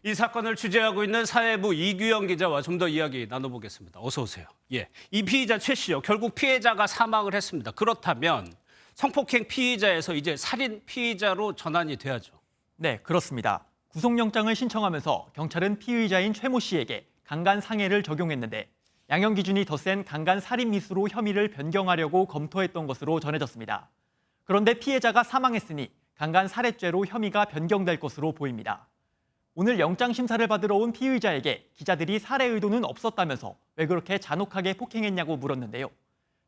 이 사건을 취재하고 있는 사회부 이규영 기자와 좀 더 이야기 나눠보겠습니다. 어서 오세요. 예, 이 피의자 최 씨요. 결국 피해자가 사망을 했습니다. 그렇다면 성폭행 피의자에서 이제 살인 피의자로 전환이 돼야죠. 네, 그렇습니다. 구속영장을 신청하면서 경찰은 피의자인 최 모 씨에게 강간 상해를 적용했는데 양형 기준이 더 센 강간 살인 미수로 혐의를 변경하려고 검토했던 것으로 전해졌습니다. 그런데 피해자가 사망했으니 강간 살해죄로 혐의가 변경될 것으로 보입니다. 오늘 영장 심사를 받으러 온 피의자에게 기자들이 살해 의도는 없었다면서 왜 그렇게 잔혹하게 폭행했냐고 물었는데요.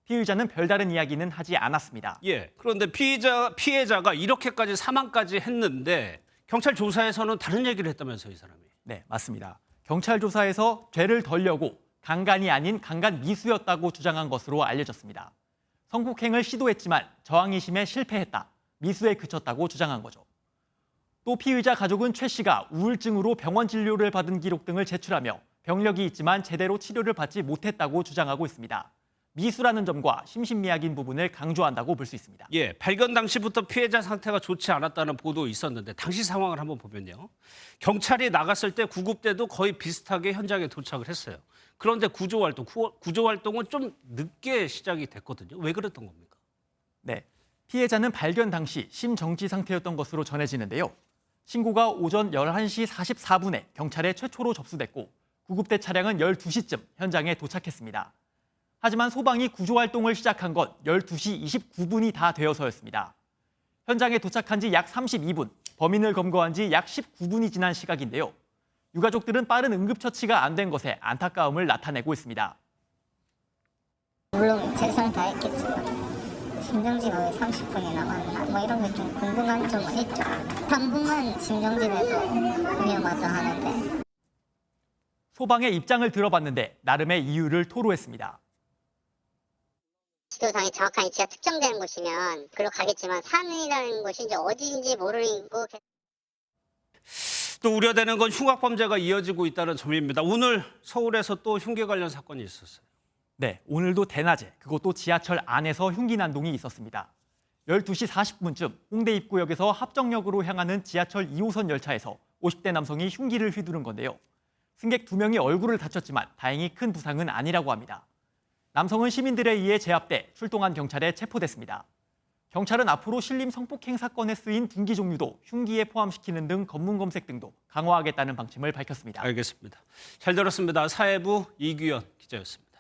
피의자는 별다른 이야기는 하지 않았습니다. 예, 그런데 피해자가 이렇게까지 사망까지 했는데 경찰 조사에서는 다른 얘기를 했다면서요, 이 사람이. 네, 맞습니다. 경찰 조사에서 죄를 덜려고 강간이 아닌 강간 미수였다고 주장한 것으로 알려졌습니다. 성폭행을 시도했지만 저항이 심해 실패했다. 미수에 그쳤다고 주장한 거죠. 또 피의자 가족은 최 씨가 우울증으로 병원 진료를 받은 기록 등을 제출하며 병력이 있지만 제대로 치료를 받지 못했다고 주장하고 있습니다. 미수라는 점과 심신미약인 부분을 강조한다고 볼 수 있습니다. 예, 발견 당시부터 피해자 상태가 좋지 않았다는 보도 있었는데 당시 상황을 한번 보면요. 경찰이 나갔을 때 구급대도 거의 비슷하게 현장에 도착을 했어요. 그런데 구조활동은 좀 늦게 시작이 됐거든요. 왜 그랬던 겁니까? 네, 피해자는 발견 당시 심정지 상태였던 것으로 전해지는데요. 신고가 오전 11시 44분에 경찰에 최초로 접수됐고 구급대 차량은 12시쯤 현장에 도착했습니다. 하지만 소방이 구조활동을 시작한 건 12시 29분이 다 되어서였습니다. 현장에 도착한 지 약 32분, 범인을 검거한 지 약 19분이 지난 시각인데요. 유가족들은 빠른 응급처치가 안 된 것에 안타까움을 나타내고 있습니다. 물론 최선을 다했겠지만 심정지가 왜 30분이 남았나 뭐 이런 게 좀 궁금한 점은 있죠. 당분간 심정지라도 위험하다 하는데. 소방의 입장을 들어봤는데 나름의 이유를 토로했습니다. 지도상이 정확한 위치가 특정되는 곳이면 글로 가겠지만 산이라는 곳이 이제 어디인지 모르고 또 우려되는 건 흉악범죄가 이어지고 있다는 점입니다. 오늘 서울에서 또 흉기 관련 사건이 있었어요. 네, 오늘도 대낮에 그것도 지하철 안에서 흉기 난동이 있었습니다. 12시 40분쯤 홍대 입구역에서 합정역으로 향하는 지하철 2호선 열차에서 50대 남성이 흉기를 휘두른 건데요. 승객 2명이 얼굴을 다쳤지만 다행히 큰 부상은 아니라고 합니다. 남성은 시민들에 의해 제압돼 출동한 경찰에 체포됐습니다. 경찰은 앞으로 신림 성폭행 사건에 쓰인 둔기 종류도 흉기에 포함시키는 등 검문 검색 등도 강화하겠다는 방침을 밝혔습니다. 알겠습니다. 잘 들었습니다. 사회부 이규현 기자였습니다.